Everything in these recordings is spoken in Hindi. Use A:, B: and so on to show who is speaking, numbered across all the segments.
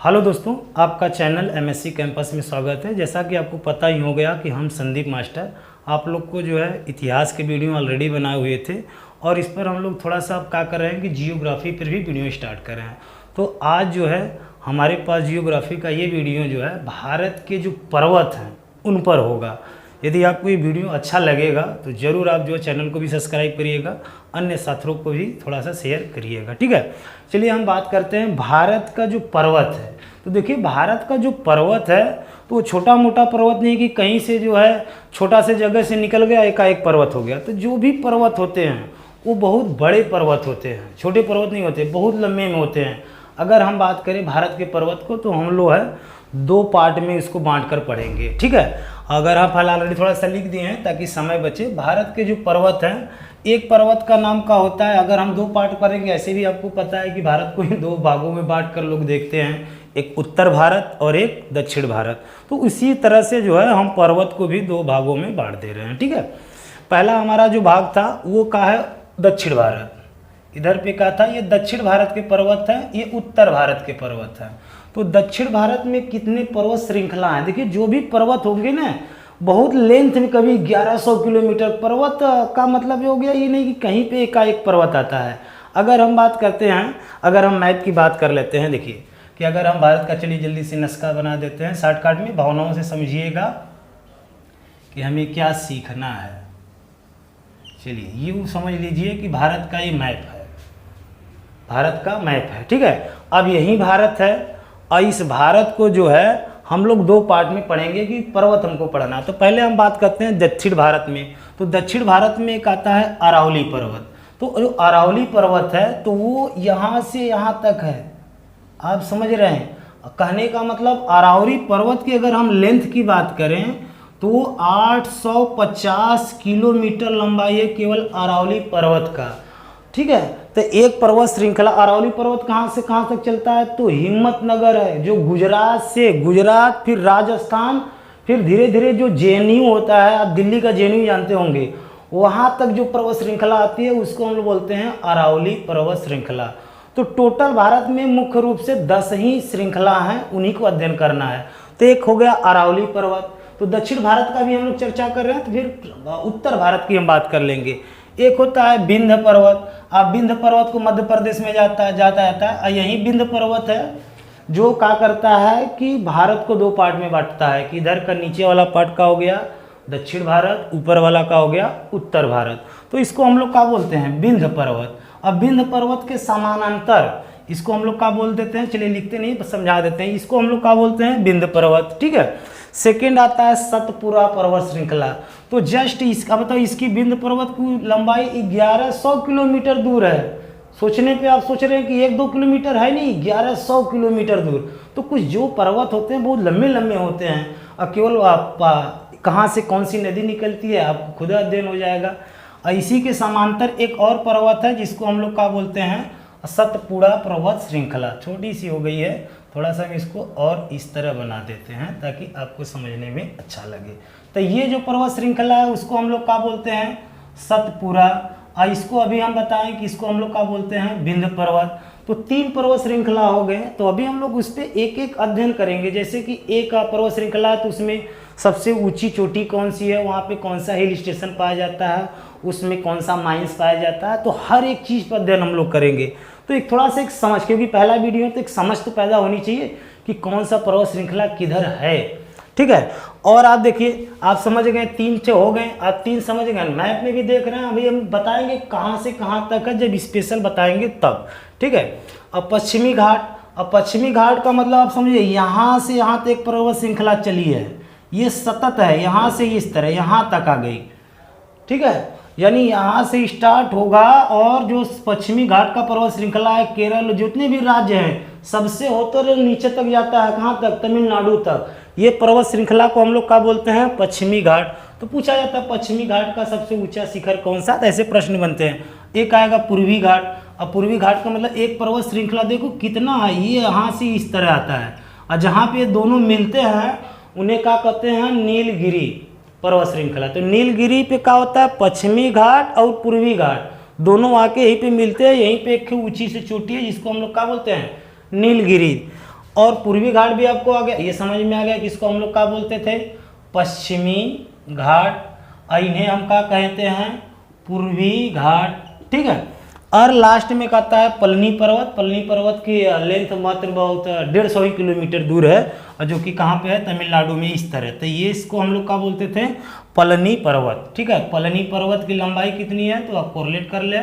A: हेलो दोस्तों, आपका चैनल एमएससी कैंपस में स्वागत है। जैसा कि आपको पता ही हो गया कि हम संदीप मास्टर आप लोग को जो है इतिहास के वीडियो ऑलरेडी बनाए हुए थे और इस पर हम लोग थोड़ा सा क्या कर रहे हैं कि जियोग्राफी पर भी वीडियो स्टार्ट कर रहे हैं। तो आज जो है हमारे पास जियोग्राफी का ये वीडियो जो है भारत के जो पर्वत हैं उन पर होगा। यदि आपको ये वीडियो अच्छा लगेगा तो ज़रूर आप जो है चैनल को भी सब्सक्राइब करिएगा, अन्य साथियों को भी थोड़ा सा शेयर करिएगा। ठीक है, चलिए हम बात करते हैं भारत का जो पर्वत है। तो देखिए भारत का जो पर्वत है तो वो छोटा मोटा पर्वत नहीं कि कहीं से जो है छोटा से जगह से निकल गया एकाएक पर्वत हो गया। तो जो भी पर्वत होते हैं वो बहुत बड़े पर्वत होते हैं, छोटे पर्वत नहीं होते, बहुत लंबे में होते हैं। अगर हम बात करें भारत के पर्वत को तो हम लोग है दो पार्ट में इसको बांट कर पढ़ेंगे। ठीक है, अगर आप ऑलरेडी थोड़ा सा लिख दिए हैं ताकि समय बचे। भारत के जो पर्वत हैं, एक पर्वत का नाम का होता है, अगर हम दो पार्ट पढ़ेंगे, ऐसे भी आपको पता है कि भारत को ही दो भागों में बांट कर लोग देखते हैं, एक उत्तर भारत और एक दक्षिण भारत। तो इसी तरह से जो है हम पर्वत को भी दो भागों में बांट दे रहे हैं। ठीक है, पहला हमारा जो भाग था वो का है दक्षिण भारत। इधर पे क्या था, ये दक्षिण भारत के पर्वत हैं, ये उत्तर भारत के पर्वत हैं। तो दक्षिण भारत में कितने पर्वत श्रृंखला हैं? देखिए जो भी पर्वत होंगे ना बहुत लेंथ में, कभी 1100 किलोमीटर पर्वत का मतलब ये हो गया ये नहीं कि कहीं पे एकाएक पर्वत आता है। अगर हम बात करते हैं, अगर हम मैप की बात कर लेते हैं, देखिए कि अगर हम भारत का, चलिए जल्दी से नक्शा बना देते हैं शॉर्टकट में, भावनाओं से समझिएगा कि हमें क्या सीखना है। चलिए यूँ समझ लीजिए कि भारत का ये मैप है, भारत का मैप है। ठीक है, अब यही भारत है और इस भारत को जो है हम लोग दो पार्ट में पढ़ेंगे कि पर्वत हमको पढ़ना। तो पहले हम बात करते हैं दक्षिण भारत में। तो दक्षिण भारत में एक आता है अरावली पर्वत। तो जो अरावली पर्वत है तो वो यहाँ से यहाँ तक है, आप समझ रहे हैं। कहने का मतलब अरावली पर्वत की अगर हम लेंथ की बात करें तो 850 किलोमीटर लंबाई है केवल अरावली पर्वत का। ठीक है, तो एक पर्वत श्रृंखला अरावली पर्वत कहाँ से कहाँ तक चलता है, तो हिम्मतनगर है जो गुजरात से, गुजरात फिर राजस्थान, फिर धीरे धीरे जो जेएनयू होता है, आप दिल्ली का जेएनयू जानते होंगे, वहाँ तक जो पर्वत श्रृंखला आती है उसको हम लोग बोलते हैं अरावली पर्वत श्रृंखला। तो टोटल भारत में मुख्य रूप से 10 ही श्रृंखला हैं, उन्हीं को अध्ययन करना है। तो एक हो गया अरावली पर्वत। तो दक्षिण भारत का भी हम लोग चर्चा कर रहे हैं, तो फिर उत्तर भारत की हम बात कर लेंगे। एक होता है विंध्य पर्वत। आप विंध्य पर्वत को मध्य प्रदेश में जाता है, यही विंध्य पर्वत है जो क्या करता है कि भारत को दो पार्ट में बांटता है कि इधर का नीचे वाला पार्ट का हो गया दक्षिण भारत, ऊपर वाला का हो गया उत्तर भारत। तो इसको हम लोग क्या बोलते हैं, विंध्य पर्वत। अब विंध्य पर्वत के समानांतर इसको हम लोग क्या बोल देते हैं, चलिए लिखते नहीं समझा देते हैं, इसको हम लोग क्या बोलते हैं, विंध्य पर्वत। ठीक है, सेकेंड आता है सतपुरा पर्वत श्रृंखला। तो जस्ट इसका बताओ, इसकी विंध्य पर्वत की लंबाई 1100 किलोमीटर दूर है। सोचने पे आप सोच रहे हैं कि 1-2 किलोमीटर है, नहीं 1100 किलोमीटर दूर। तो कुछ जो पर्वत होते हैं बहुत लंबे लंबे होते हैं और केवल आप कहाँ से कौन सी नदी निकलती है आपको खुद अध्ययन हो जाएगा। और इसी के समांतर एक और पर्वत है जिसको हम लोग क्या बोलते हैं, सतपुड़ा पर्वत श्रृंखला। छोटी सी हो गई है, थोड़ा सा हम इसको और इस तरह बना देते हैं ताकि आपको समझने में अच्छा लगे। तो ये जो पर्वत श्रृंखला है उसको हम लोग क्या बोलते हैं, सतपुड़ा। और इसको अभी हम बताएं कि इसको हम लोग क्या बोलते हैं, विंध्य पर्वत। तो 3 पर्वत श्रृंखला हो गए। तो अभी हम लोग उस पर एक एक अध्ययन करेंगे। जैसे कि एक पर्वत श्रृंखला है तो उसमें सबसे ऊंची चोटी कौन सी है, वहाँ पे कौन सा हिल स्टेशन पाया जाता है, उसमें कौन सा माइंस पाया जाता है। तो हर एक चीज़ पर अध्ययन हम लोग करेंगे। तो एक थोड़ा सा एक समझ, क्योंकि पहला वीडियो तो एक समझ तो पैदा होनी चाहिए कि कौन सा पर्वत श्रृंखला किधर है। ठीक है, और आप देखिए आप समझ गए, 3 हो गए, आप 3 समझ गए, मैप में भी देख रहे हैं। अभी हम बताएंगे कहाँ से कहाँ तक है, जब स्पेशल बताएंगे तब। ठीक है, अब पश्चिमी घाट। अब पश्चिमी घाट का मतलब आप समझिए यहाँ से यहाँ तक एक पर्वत श्रृंखला चली है, ये सतत है, यहाँ से इस तरह यहाँ तक आ गई। ठीक है, यानी यहाँ से स्टार्ट होगा और जो पश्चिमी घाट का पर्वत श्रृंखला है, केरल जितने भी राज्य हैं सबसे होते हुए नीचे तक जाता है, कहाँ तक, तमिलनाडु तक। ये पर्वत श्रृंखला को हम लोग क्या बोलते हैं, पश्चिमी घाट। तो पूछा जाता है पश्चिमी घाट का सबसे ऊंचा शिखर कौन सा, तो ऐसे प्रश्न बनते हैं। एक आएगा पूर्वी घाट। अब पूर्वी घाट का मतलब एक पर्वत श्रृंखला देखो कितना है, ये यहाँ से इस तरह आता है और जहाँ पे दोनों मिलते हैं उन्हें क्या कहते हैं, नीलगिरी पर्वत श्रृंखला। तो नीलगिरी पे क्या होता है, पश्चिमी घाट और पूर्वी घाट दोनों आके यहीं पे मिलते हैं। यहीं पे एक ऊंची सी चोटी है जिसको हम लोग क्या बोलते हैं, नीलगिरी। और पूर्वी घाट भी आपको आ गया, ये समझ में आ गया कि इसको हम लोग क्या बोलते थे, पश्चिमी घाट, और इन्हें हम क्या कहते हैं, पूर्वी घाट, ठीक है। और लास्ट में कहता है पलनी पर्वत। पलनी पर्वत की लेंथ मात्र बहुत 150 ही किलोमीटर दूर है, और जो कि कहाँ पे है, तमिलनाडु में इस तरह। तो ये इसको हम लोग क्या बोलते थे, पलनी पर्वत, ठीक है। पलनी पर्वत की लंबाई कितनी है, तो आप कोरिलेट कर ले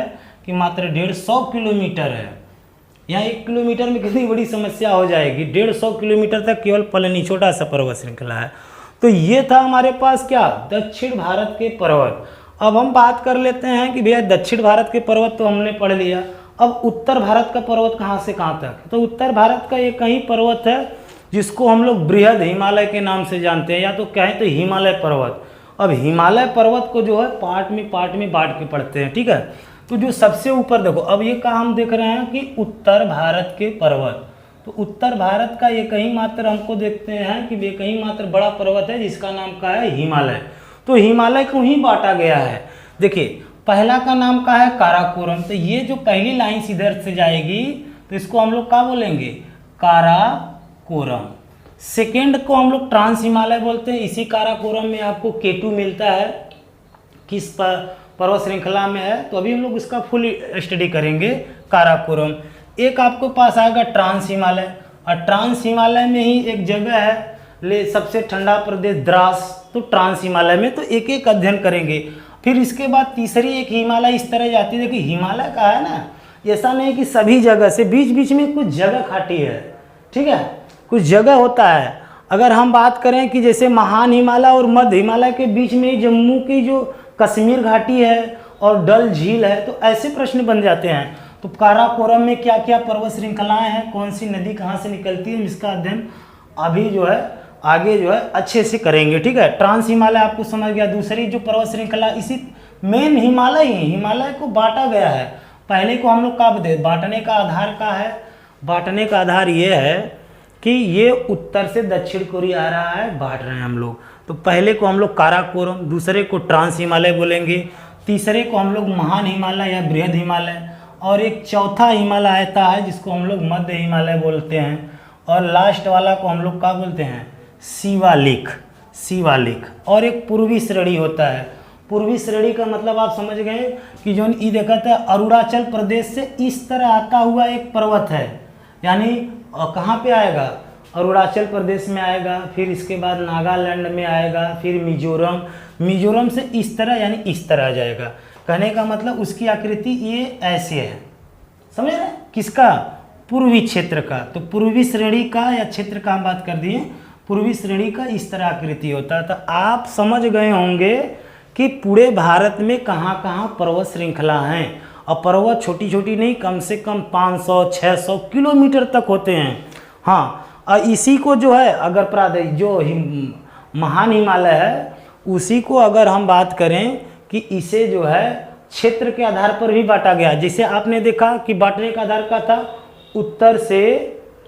A: कि मात्र 150 किलोमीटर है। यहाँ 1 किलोमीटर में कितनी बड़ी समस्या हो जाएगी, 150 किलोमीटर तक केवल पलनी छोटा सा पर्वत श्रृंखला है। तो ये था हमारे पास क्या, दक्षिण भारत के पर्वत। अब हम बात कर लेते हैं कि भैया दक्षिण भारत के पर्वत तो हमने पढ़ लिया, अब उत्तर भारत का पर्वत कहाँ से कहाँ तक। तो उत्तर भारत का एक ही पर्वत है जिसको हम लोग बृहद हिमालय के नाम से जानते हैं, या तो कहें तो हिमालय पर्वत। अब हिमालय पर्वत को जो है पार्ट में बांट के पढ़ते हैं, ठीक है। तो जो सबसे ऊपर देखो, अब ये कहाँ हम देख रहे हैं कि उत्तर भारत के पर्वत, तो उत्तर भारत का एक ही मात्र हमको देखते हैं कि एक ही मात्र बड़ा पर्वत है जिसका नाम का है हिमालय। तो हिमालय को ही बांटा गया है। देखिए पहला का नाम का है काराकोरम, तो ये जो पहली लाइन इधर से जाएगी तो इसको हम लोग क्या बोलेंगे, काराकोरम। सेकेंड को हम लोग ट्रांस हिमालय बोलते हैं। इसी काराकोरम में आपको केटू मिलता है, किस पर्वत श्रृंखला में है, तो अभी हम लोग इसका फुल स्टडी करेंगे काराकोरम। एक आपको पास आएगा ट्रांस हिमालय, और ट्रांस हिमालय में ही एक जगह है सबसे ठंडा प्रदेश द्रास, तो ट्रांस हिमालय में तो एक एक अध्ययन करेंगे। फिर इसके बाद तीसरी एक हिमालय इस तरह जाती है। देखिए हिमालय का है ना, ऐसा नहीं कि सभी जगह से, बीच बीच में कुछ जगह खाटी है, ठीक है, कुछ जगह होता है। अगर हम बात करें कि जैसे महान हिमालय और मध्य हिमालय के बीच में जम्मू की जो कश्मीर घाटी है और डल झील है, तो ऐसे प्रश्न बन जाते हैं। तो काराकोरम में क्या क्या पर्वत श्रृंखलाएं हैं, कौन सी नदी कहाँ से निकलती है, इसका अध्ययन अभी जो है आगे जो है अच्छे से करेंगे, ठीक है। ट्रांस हिमालय आपको समझ गया। दूसरी जो पर्वत श्रृंखला, इसी मेन हिमालय ही, हिमालय को बांटा गया है। पहले को हम लोग का बांटने का आधार का है, बांटने का आधार ये है कि ये उत्तर से दक्षिण को आ रहा है, बांट रहे हैं हम लोग। तो पहले को हम लोग काराकोरम, दूसरे को ट्रांस हिमालय बोलेंगे, तीसरे को हम लोग महान हिमालय या बृहद हिमालय, और एक चौथा हिमालय आता है जिसको हम लोग मध्य हिमालय बोलते हैं, और लास्ट वाला को हम लोग क्या बोलते हैं, शिवालिक, शिवालिक। और एक पूर्वी श्रेणी होता है। पूर्वी श्रेणी का मतलब आप समझ गए कि जो ये देखा था अरुणाचल प्रदेश से इस तरह आता हुआ एक पर्वत है, यानी कहाँ पे आएगा, अरुणाचल प्रदेश में आएगा, फिर इसके बाद नागालैंड में आएगा, फिर मिजोरम, मिजोरम से इस तरह यानी इस तरह आ जाएगा। कहने का मतलब उसकी आकृति ये ऐसे है, समझ रहे, किसका, पूर्वी क्षेत्र का। तो पूर्वी श्रेणी का या क्षेत्र का हम बात कर दिए, पूर्वी श्रेणी का इस तरह आकृति होता है। तो आप समझ गए होंगे कि पूरे भारत में कहाँ कहाँ पर्वत श्रृंखला हैं, और पर्वत छोटी छोटी नहीं, कम से कम 500-600 किलोमीटर तक होते हैं। हाँ, और इसी को जो है अगर जो महान हिमालय है उसी को अगर हम बात करें कि इसे जो है क्षेत्र के आधार पर भी बांटा गया। जैसे आपने देखा कि बांटने का आधार का था उत्तर से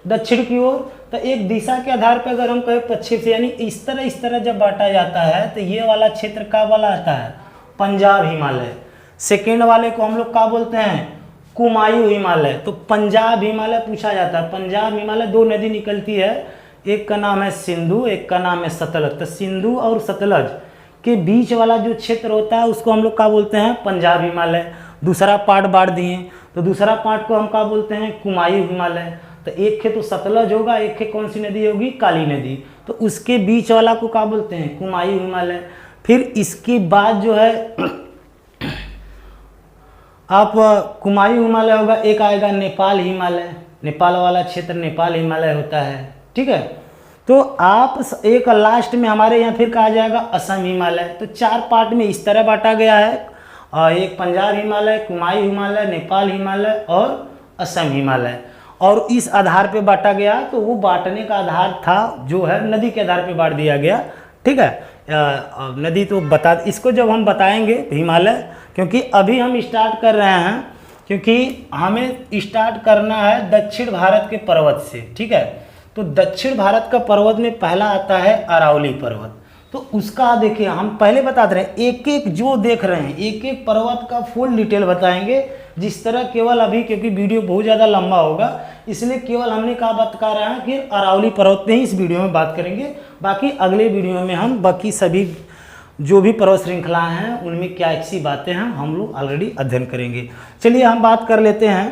A: दक्षिण की ओर, तो एक दिशा के आधार पर अगर हम कहें पश्चिम से, यानी इस तरह जब बांटा जाता है तो ये वाला क्षेत्र का वाला आता है पंजाब हिमालय। सेकेंड वाले को हम लोग क्या बोलते हैं, कुमायूं हिमालय। तो पंजाब हिमालय पूछा जाता है। पंजाब हिमालय 2 नदी निकलती है, एक का नाम है सिंधु, एक का नाम है सतलज। तो सिंधु और सतलज के बीच वाला जो क्षेत्र होता है उसको हम लोग क्या बोलते हैं, पंजाब हिमालय। दूसरा पार्ट बांट दिए, तो दूसरा पार्ट को हम क्या बोलते हैं, कुमायूं हिमालय। तो एक है तो सतलज होगा, एक है कौन सी नदी होगी, काली नदी, तो उसके बीच वाला को क्या बोलते हैं, कुमायूं हिमालय। फिर इसके बाद जो है आप कुमायूं हिमालय होगा, एक आएगा नेपाल हिमालय, नेपाल वाला क्षेत्र नेपाल हिमालय होता है, ठीक है। तो आप एक लास्ट में हमारे यहाँ फिर कहा जाएगा असम हिमालय। तो 4 पार्ट में इस तरह बांटा गया है, एक पंजाब हिमालय, कुमायूं हिमालय, नेपाल हिमालय और असम हिमालय। और इस आधार पे बांटा गया, तो वो बांटने का आधार था जो है नदी के आधार पे बांट दिया गया, ठीक है। नदी तो बता, इसको जब हम बताएंगे हिमालय, क्योंकि अभी हम स्टार्ट कर रहे हैं, क्योंकि हमें स्टार्ट करना है दक्षिण भारत के पर्वत से, ठीक है। तो दक्षिण भारत का पर्वत में पहला आता है अरावली पर्वत। तो उसका देखिए हम पहले बताते रहे, एक एक जो देख रहे हैं एक एक पर्वत का फुल डिटेल बताएंगे, जिस तरह केवल अभी, क्योंकि वीडियो बहुत ज़्यादा लंबा होगा इसलिए केवल हमने कहा बता रहा है कि अरावली पर्वत पे ही इस वीडियो में बात करेंगे। बाकी अगले वीडियो में हम बाकी सभी जो भी पर्वत श्रृंखलाएँ हैं उनमें क्या ऐसी बातें हैं हम लोग ऑलरेडी अध्ययन करेंगे। चलिए हम बात कर लेते हैं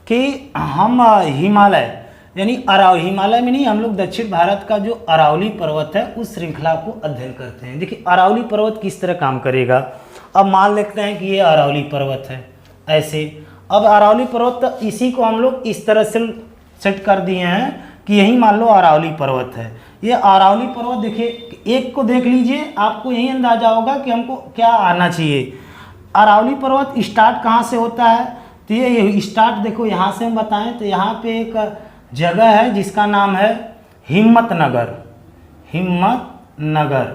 A: कि हम हिमालय यानी हिमालय में नहीं, हम लोग दक्षिण भारत का जो अरावली पर्वत है उस श्रृंखला को अध्ययन करते हैं। देखिए अरावली पर्वत किस तरह काम करेगा। अब मान लेते हैं कि ये अरावली पर्वत है ऐसे। अब अरावली पर्वत इसी को हम लोग इस तरह से सेट कर दिए हैं कि यही मान लो अरावली पर्वत है। ये अरावली पर्वत देखिए, एक को देख लीजिए, आपको यही अंदाजा होगा कि हमको क्या आना चाहिए। अरावली पर्वत स्टार्ट कहाँ से होता है, तो ये स्टार्ट देखो यहाँ से हम बताएं तो यहाँ पे एक जगह है जिसका नाम है हिम्मतनगर। हिम्मतनगर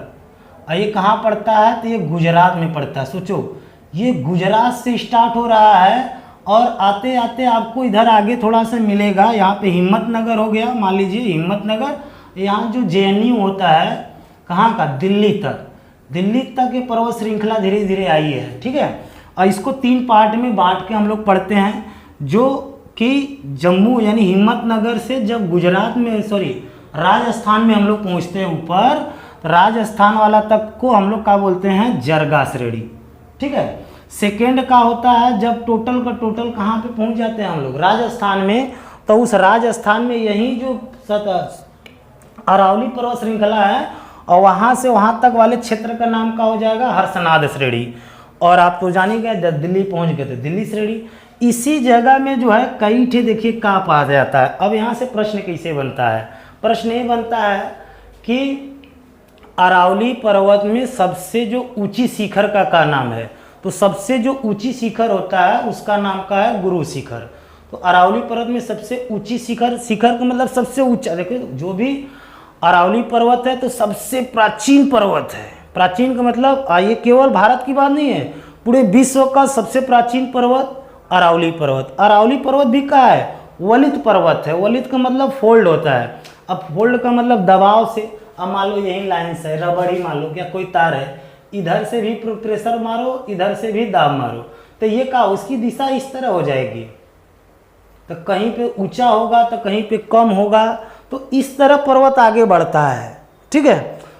A: और ये कहाँ पड़ता है, तो ये गुजरात में पड़ता है। सोचो ये गुजरात से स्टार्ट हो रहा है और आते आते आपको इधर आगे थोड़ा सा मिलेगा, यहाँ पे हिम्मतनगर हो गया, मान लीजिए हिम्मतनगर। यहाँ जो JNU होता है कहाँ का, दिल्ली तक, दिल्ली तक ये पर्वत श्रृंखला धीरे धीरे आई है। ठीक है, और इसको 3 पार्ट में बांट के हम लोग पढ़ते हैं, जो कि जम्मू यानी हिम्मतनगर से जब गुजरात में राजस्थान में हम लोग पहुँचते हैं ऊपर, राजस्थान वाला तक को हम लोग क्या बोलते हैं, जरगा श्रेणी। ठीक है, सेकेंड का होता है जब टोटल का टोटल कहाँ पे पहुँच जाते हैं हम लोग, राजस्थान में, तो उस राजस्थान में यही जो अरावली पर्वत श्रृंखला है और वहाँ से वहाँ तक वाले क्षेत्र का नाम का हो जाएगा हर्षनाद श्रेणी। और आप तो जानिएगा जब दिल्ली पहुँच गए थे दिल्ली श्रेणी। इसी जगह में जो है कई ठे देखिए कहाँ पाया जाता है। अब यहाँ से प्रश्न कैसे बनता है, प्रश्न ये बनता है कि अरावली पर्वत में सबसे जो ऊंची शिखर का नाम है, तो सबसे जो ऊंची शिखर होता है उसका नाम का है गुरु शिखर। तो अरावली पर्वत में सबसे ऊंची शिखर, शिखर का मतलब सबसे ऊंचा, देखो जो भी अरावली पर्वत है तो सबसे प्राचीन पर्वत है। प्राचीन का मतलब ये केवल भारत की बात नहीं है, पूरे विश्व का सबसे प्राचीन पर्वत अरावली पर्वत। अरावली पर्वत भी कहाँ है, वलित पर्वत है। वलित का मतलब फोल्ड होता है। अब फोल्ड का मतलब दबाव से, अब मान लो यही लाइन से रबड़ी मान लो, क्या कोई तार है, इधर से भी प्रेशर मारो इधर से भी दाब मारो, तो ये क्या उसकी दिशा इस तरह हो जाएगी, तो कहीं पे ऊंचा होगा तो कहीं पे कम होगा, तो इस तरह पर्वत आगे बढ़ता है। ठीक है,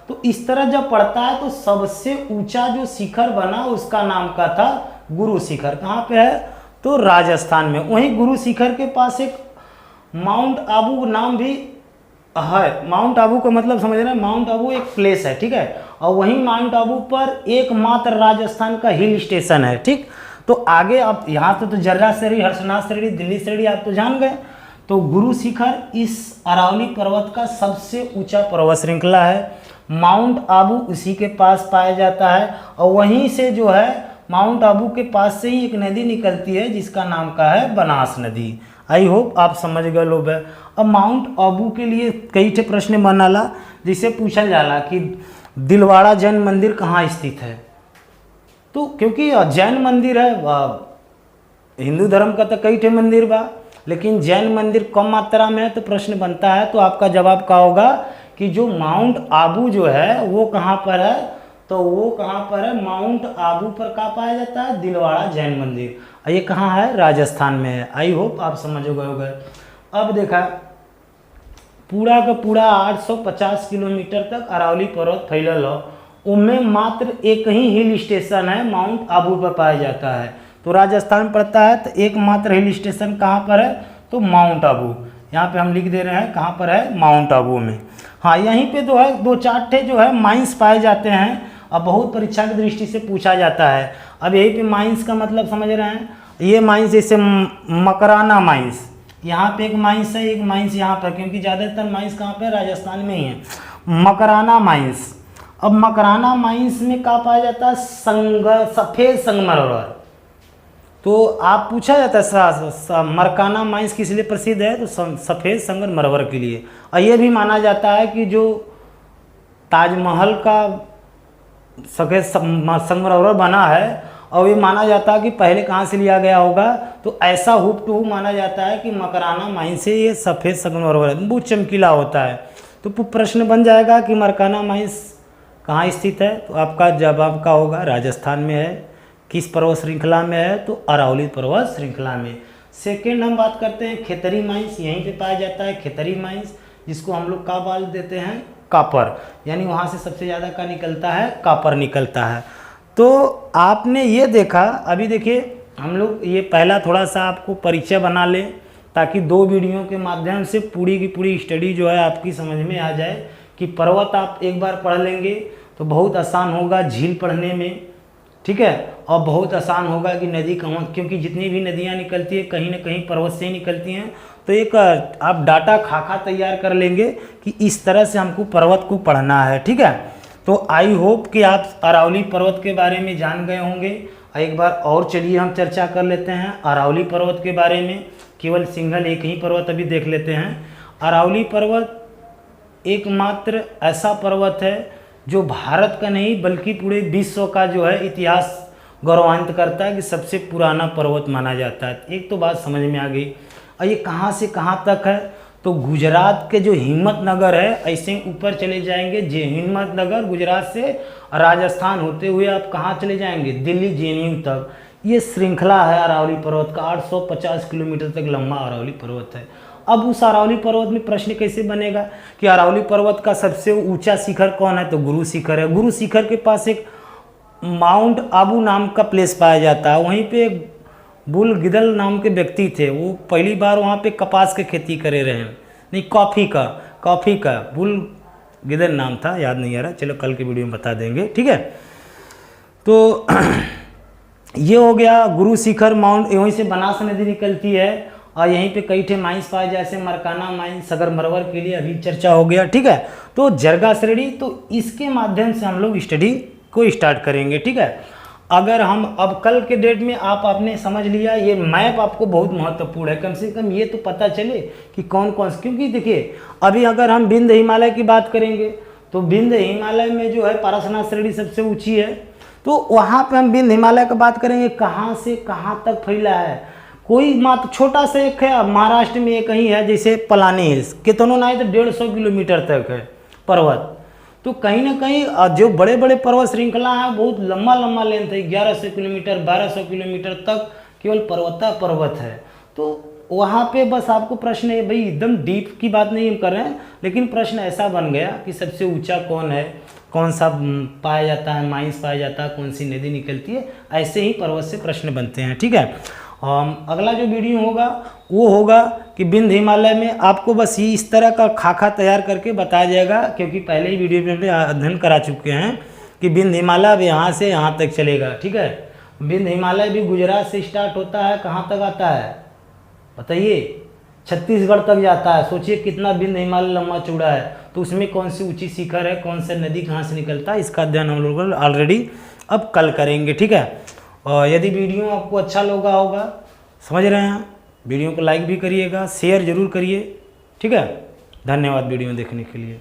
A: तो इस तरह जब पड़ता है तो सबसे ऊंचा जो शिखर बना उसका नाम का था गुरु शिखर। कहाँ पे है, तो राजस्थान में। वहीं गुरु शिखर के पास एक माउंट आबू नाम भी है। माउंट आबू का मतलब समझ रहे हैं, माउंट आबू एक प्लेस है। ठीक है, और वहीं माउंट आबू पर एकमात्र राजस्थान का हिल स्टेशन है। ठीक, तो आगे आप यहाँ तो जर्रा श्रेणी, हर्षनाद श्रेणी, दिल्ली श्रेणी आप तो जान गए। तो गुरु शिखर इस अरावली पर्वत का सबसे ऊंचा पर्वत श्रृंखला है। माउंट आबू उसी के पास पाया जाता है और वहीं से जो है माउंट आबू के पास से ही एक नदी निकलती है जिसका नाम का है बनास नदी। आई होप आप समझ गए लोग। अब माउंट आबू के लिए कई ठे प्रश्न बनाला, जिसे पूछा जाला कि दिलवाड़ा जैन मंदिर कहाँ स्थित है। तो क्योंकि जैन मंदिर है, हिंदू धर्म का तो कई ठे मंदिर बा, लेकिन जैन मंदिर कम मात्रा में है, तो प्रश्न बनता है तो आपका जवाब क्या होगा कि जो माउंट आबू जो है वो कहाँ पर है, तो वो कहाँ पर है, माउंट आबू पर कहाँ पाया जाता है, दिलवाड़ा जैन मंदिर। ये कहाँ है, राजस्थान में है। आई होप आप समझ गए होंगे। अब देखा पूरा का पूरा 850 किलोमीटर तक अरावली पर्वत फैलल हो, उनमें मात्र एक ही हिल स्टेशन है माउंट आबू पर पाया जाता है। तो राजस्थान पड़ता है तो एकमात्र हिल स्टेशन कहाँ पर है, तो माउंट आबू। यहाँ पे हम लिख दे रहे हैं कहाँ पर है, माउंट आबू में। हाँ, यहीं पे जो है 2-4 ठे जो है माइंस पाए जाते हैं, अब बहुत परीक्षा की दृष्टि से पूछा जाता है। अब यहीं पे माइंस का मतलब समझ रहे हैं, ये माइंस जैसे मकराना माइंस, यहाँ पे एक माइंस है, एक माइंस यहाँ पर, क्योंकि ज़्यादातर माइंस कहाँ पे, राजस्थान में ही है। मकराना माइंस, अब मकराना माइंस में क्या पाया जाता है, सफ़ेद संगमरमर। तो आप पूछा जाता है मरकाना माइंस किस लिए प्रसिद्ध है, तो सफ़ेद संगमरमर के लिए। और ये भी माना जाता है कि जो ताजमहल का सफ़ेद संगमरमर बना है, और ये माना जाता है कि पहले कहाँ से लिया गया होगा, तो ऐसा हुबहू माना जाता है कि मकराना माइंस से ये सफ़ेद संगमरमर बहुत चमकीला होता है। तो प्रश्न बन जाएगा कि मरकाना माइंस कहाँ स्थित है, तो आपका जवाब का होगा राजस्थान में है। किस पर्वत श्रृंखला में है, तो अरावली पर्वत श्रृंखला में। सेकेंड हम बात करते हैं खेतरी माइंस, यहीं पे पाया जाता है खेतरी माइंस, जिसको हम लोग क्या बोल देते हैं, कॉपर, यानी वहाँ से सबसे ज़्यादा क्या निकलता है, कॉपर निकलता है। तो आपने ये देखा, अभी देखिए हम लोग ये पहला थोड़ा सा आपको परिचय बना लें, ताकि 2 वीडियो के माध्यम से पूरी की पूरी स्टडी जो है आपकी समझ में आ जाए कि पर्वत आप एक बार पढ़ लेंगे तो बहुत आसान होगा झील पढ़ने में, ठीक है, और बहुत आसान होगा कि नदी कहाँ, क्योंकि जितनी भी नदियाँ निकलती है कहीं ना कहीं पर्वत से ही निकलती हैं। तो एक आप डाटा खाका तैयार कर लेंगे कि इस तरह से हमको पर्वत को पढ़ना है, ठीक है। तो आई होप कि आप अरावली पर्वत के बारे में जान गए होंगे। एक बार और चलिए हम चर्चा कर लेते हैं अरावली पर्वत के बारे में, केवल सिंगल एक ही पर्वत अभी देख लेते हैं। अरावली पर्वत एकमात्र ऐसा पर्वत है जो भारत का नहीं बल्कि पूरे विश्व का जो है इतिहास गौरवान्वित करता है कि सबसे पुराना पर्वत माना जाता है। एक तो बात समझ में आ गई। और ये कहाँ से कहाँ तक है, तो गुजरात के जो हिम्मतनगर है, ऐसे ऊपर चले जाएंगे, जे हिम्मतनगर गुजरात से राजस्थान होते हुए आप कहाँ चले जाएंगे, दिल्ली जेएनयू तक। ये श्रृंखला है अरावली पर्वत का, 850 किलोमीटर तक लंबा अरावली पर्वत है। अब उस अरावली पर्वत में प्रश्न कैसे बनेगा कि अरावली पर्वत का सबसे ऊंचा शिखर कौन है, तो गुरु शिखर है। गुरु शिखर के पास एक माउंट आबू नाम का प्लेस पाया जाता है। वहीं पे बुल गिदल नाम के व्यक्ति थे, वो पहली बार वहाँ पे कपास के खेती करे रहे हैं, नहीं कॉफ़ी का बुल गिदल नाम था, याद नहीं आ रहा, चलो कल के वीडियो में बता देंगे, ठीक है। तो ये हो गया गुरु शिखर माउंट, वहीं से बनास नदी निकलती है और यहीं पे कई ठे माइंस पाए जैसे मरकाना माइंस, सगरमरवर के लिए अभी चर्चा हो गया, ठीक है। तो जरगा श्रेणी, तो इसके माध्यम से हम लोग स्टडी को स्टार्ट करेंगे, ठीक है। अगर हम अब कल के डेट में आपने समझ लिया, ये मैप आपको बहुत महत्वपूर्ण है, कम से कम ये तो पता चले कि कौन कौन से, क्योंकि देखिए अभी अगर हम विंध्य हिमालय की बात करेंगे तो विंध्य हिमालय में जो है पारसनाथ श्रेणी सबसे ऊंची है। तो वहाँ पे हम विंध्य हिमालय की बात करेंगे, कहाँ से कहाँ तक फैला है, कोई मात्र छोटा सा एक है, महाराष्ट्र में एक ही है जैसे पलानी हिल्स, कितनों ना है तो 150 किलोमीटर तक है पर्वत। तो कहीं ना कहीं जो बड़े बड़े पर्वत श्रृंखला है बहुत लंबा लंबा लेंथ है, 1100 किलोमीटर 1200 किलोमीटर तक केवल पर्वत है। तो वहाँ पे बस आपको प्रश्न है, भाई एकदम डीप की बात नहीं हम कर रहे हैं, लेकिन प्रश्न ऐसा बन गया कि सबसे ऊंचा कौन है, कौन सा पाया जाता है, माइंस पाया जाता है, कौन सी नदी निकलती है, ऐसे ही पर्वत से प्रश्न बनते हैं, ठीक है। अगला जो वीडियो होगा वो होगा कि विंध्य हिमालय में आपको बस ये इस तरह का खाका तैयार करके बताया जाएगा, क्योंकि पहले ही वीडियो में अध्ययन करा चुके हैं कि विंध्य हिमालय अब यहाँ से यहाँ तक चलेगा, ठीक है। विंध्य हिमालय भी गुजरात से स्टार्ट होता है, कहाँ तक आता है बताइए, छत्तीसगढ़ तक जाता है। सोचिए कितना विंध्य हिमालय लंबा चौड़ा है, तो उसमें कौन सी ऊंची शिखर है, कौन सा नदी कहाँ से निकलता है, इसका अध्ययन हम लोग ऑलरेडी अब कल करेंगे, ठीक है। और यदि वीडियो आपको अच्छा लगा होगा, समझ रहे हैं, वीडियो को लाइक भी करिएगा, शेयर जरूर करिए, ठीक है। धन्यवाद वीडियो देखने के लिए।